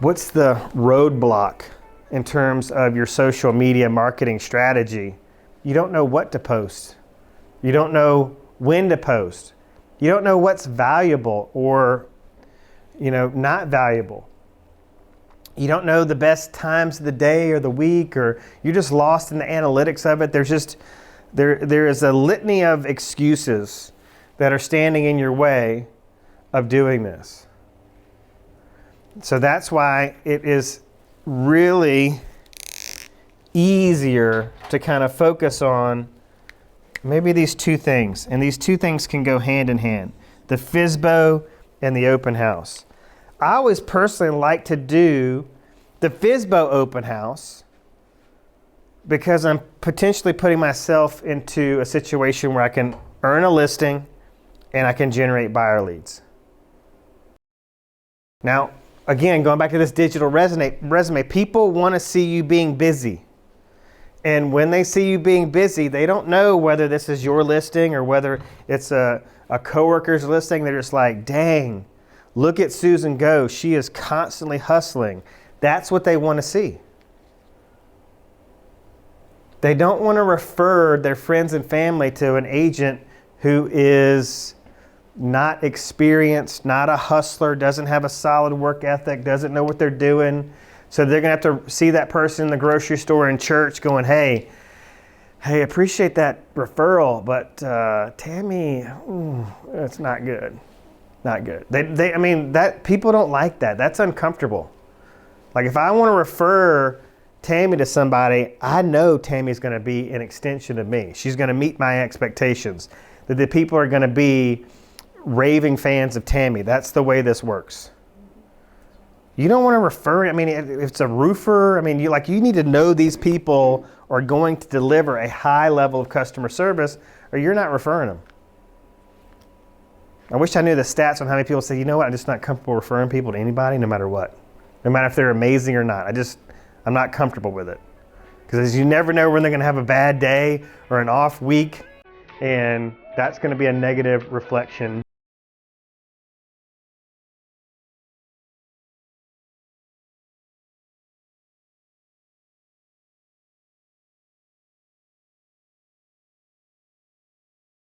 What's the roadblock in terms of your social media marketing strategy? You don't know what to post. You don't know when to post. You don't know what's valuable or, not valuable. You don't know the best times of the day or the week, or you're just lost in the analytics of it. There is a litany of excuses that are standing in your way of doing this. So that's why it is really easier to kind of focus on maybe these two things. And these two things can go hand in hand. The FSBO and the open house. I always personally like to do the FSBO open house because I'm potentially putting myself into a situation where I can earn a listing and I can generate buyer leads. Now, again, going back to this digital resume, people want to see you being busy. And when they see you being busy, they don't know whether this is your listing or whether it's a coworker's listing. They're just like, dang, look at Susan go. She is constantly hustling. That's what they want to see. They don't want to refer their friends and family to an agent who is not experienced, not a hustler, doesn't have a solid work ethic, doesn't know what they're doing. So they're going to have to see that person in the grocery store and church going, hey, appreciate that referral, but Tammy, that's not good. Not good. That people don't like that. That's uncomfortable. Like if I want to refer Tammy to somebody, I know Tammy's going to be an extension of me. She's going to meet my expectations. That the people are going to be raving fans of Tammy. That's the way this works. You don't want to refer, if it's a roofer, you need to know these people are going to deliver a high level of customer service or you're not referring them. I wish I knew the stats on how many people say, you know what, I'm just not comfortable referring people to anybody no matter what. No matter if they're amazing or not. I'm not comfortable with it. Because you never know when they're going to have a bad day or an off week, and that's going to be a negative reflection